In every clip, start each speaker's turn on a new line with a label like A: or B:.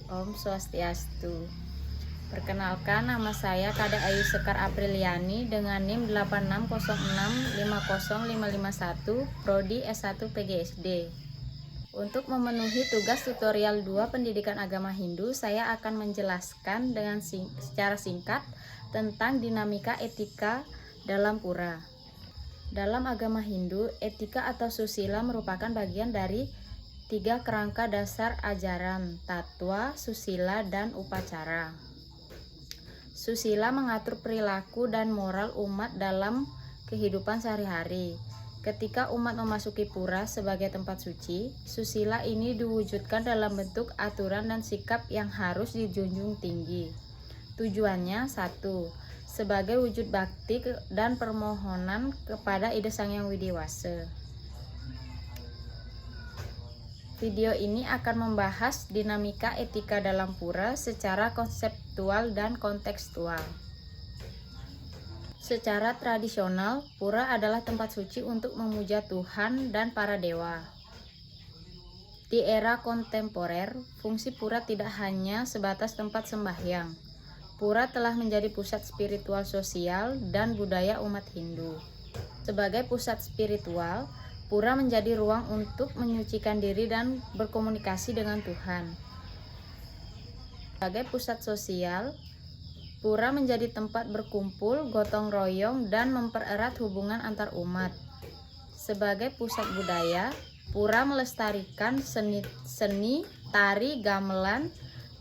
A: Om Swastiastu. Perkenalkan, nama saya Kade Ayu Sekar Apriliani dengan NIM 86065051, Prodi S1 PGSD. Untuk memenuhi tugas tutorial 2 Pendidikan Agama Hindu, saya akan menjelaskan secara singkat tentang dinamika etika dalam pura. Dalam agama Hindu, etika atau susila merupakan bagian dari 3 kerangka dasar ajaran: tatwa, susila, dan upacara. Susila mengatur perilaku dan moral umat dalam kehidupan sehari-hari. Ketika umat memasuki pura sebagai tempat suci, susila ini diwujudkan dalam bentuk aturan dan sikap yang harus dijunjung tinggi. Tujuannya 1. Sebagai wujud bakti dan permohonan kepada Ida Sang Hyang Widiwasa. Video ini akan membahas dinamika etika dalam pura secara konseptual dan kontekstual. Secara tradisional, pura adalah tempat suci untuk memuja Tuhan dan para dewa. Di era kontemporer, fungsi pura tidak hanya sebatas tempat sembahyang. Pura telah menjadi pusat spiritual sosial dan budaya umat Hindu. Sebagai pusat spiritual, pura menjadi ruang untuk menyucikan diri dan berkomunikasi dengan Tuhan. Sebagai pusat sosial, pura menjadi tempat berkumpul, gotong royong, dan mempererat hubungan antar umat. Sebagai pusat budaya, pura melestarikan seni, tari, gamelan,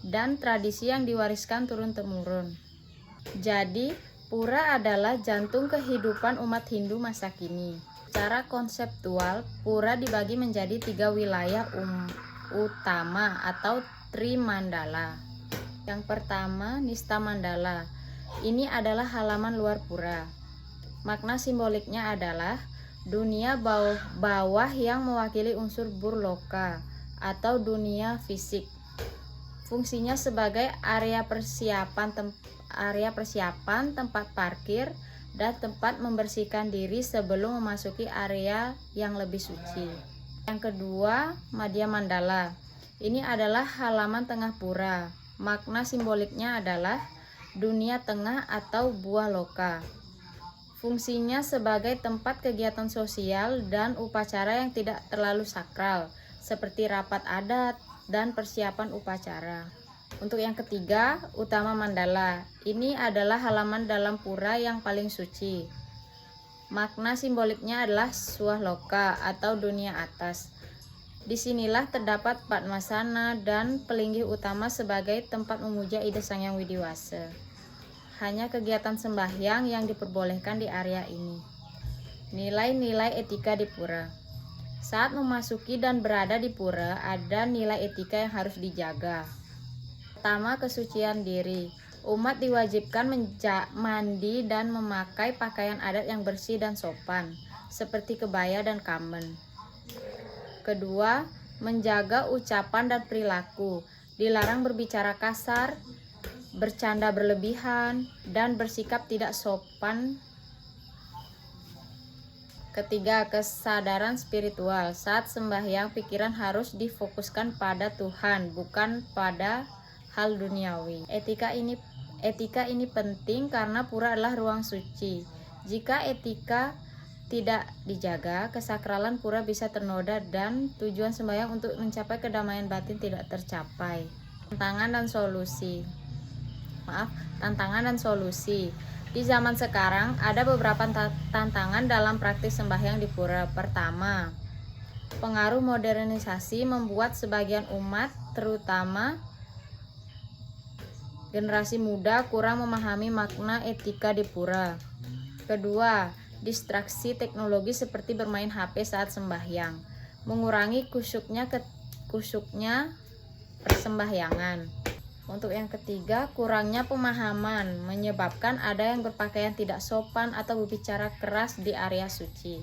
A: dan tradisi yang diwariskan turun-temurun. Jadi, pura adalah jantung kehidupan umat Hindu masa kini. Secara konseptual, pura dibagi menjadi 3 wilayah utama atau Trimandala. Yang pertama, Nista Mandala. Ini adalah halaman luar pura. Makna simboliknya adalah dunia bawah yang mewakili unsur burloka atau dunia fisik. Fungsinya sebagai area persiapan, tempat parkir, dan tempat membersihkan diri sebelum memasuki area yang lebih suci. Yang kedua, Madhya Mandala. Ini adalah halaman tengah pura. Makna simboliknya adalah dunia tengah atau buah loka. Fungsinya sebagai tempat kegiatan sosial dan upacara yang tidak terlalu sakral, seperti rapat adat dan persiapan upacara. Untuk yang ketiga, Utama Mandala. Ini adalah halaman dalam pura yang paling suci. Makna simboliknya adalah Swahloka atau dunia atas. Disinilah terdapat Padmasana dan Pelinggih Utama sebagai tempat memuja Ida Sang Hyang Widiwasa. Hanya kegiatan sembahyang yang diperbolehkan di area ini. Nilai-nilai etika di pura. Saat memasuki dan berada di pura, ada nilai etika yang harus dijaga. Pertama, kesucian diri. Umat diwajibkan mandi dan memakai pakaian adat yang bersih dan sopan, seperti kebaya dan kamen. Kedua, menjaga ucapan dan perilaku. Dilarang berbicara kasar, bercanda berlebihan, dan bersikap tidak sopan. Ketiga, kesadaran spiritual. Saat sembahyang, pikiran harus difokuskan pada Tuhan, bukan pada hal duniawi. Etika ini penting karena pura adalah ruang suci. Jika etika tidak dijaga, kesakralan pura bisa ternoda dan tujuan sembahyang untuk mencapai kedamaian batin tidak tercapai. Tantangan dan solusi. Di zaman sekarang ada beberapa tantangan dalam praktik sembahyang di pura. Pertama, pengaruh modernisasi membuat sebagian umat, terutama generasi muda, kurang memahami makna etika di pura. Kedua, distraksi teknologi seperti bermain HP saat sembahyang, mengurangi kusyuknya persembahyangan. Untuk yang ketiga, kurangnya pemahaman menyebabkan ada yang berpakaian tidak sopan atau berbicara keras di area suci.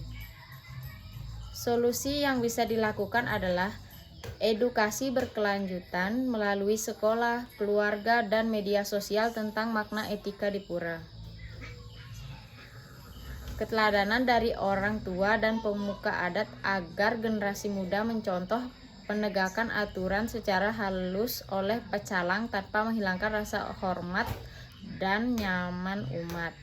A: Solusi yang bisa dilakukan adalah edukasi berkelanjutan melalui sekolah, keluarga, dan media sosial tentang makna etika di pura. Keteladanan dari orang tua dan pemuka adat agar generasi muda mencontoh penegakan aturan secara halus oleh pecalang tanpa menghilangkan rasa hormat dan nyaman umat.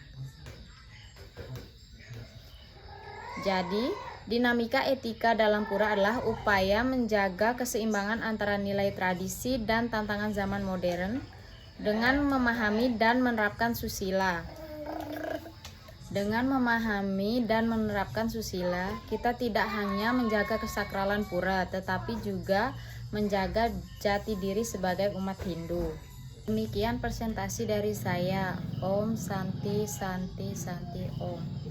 A: Jadi, dinamika etika dalam pura adalah upaya menjaga keseimbangan antara nilai tradisi dan tantangan zaman modern dengan memahami dan menerapkan susila. Dengan memahami dan menerapkan susila, kita tidak hanya menjaga kesakralan pura, tetapi juga menjaga jati diri sebagai umat Hindu. Demikian presentasi dari saya. Om Santi Santi Santi Om.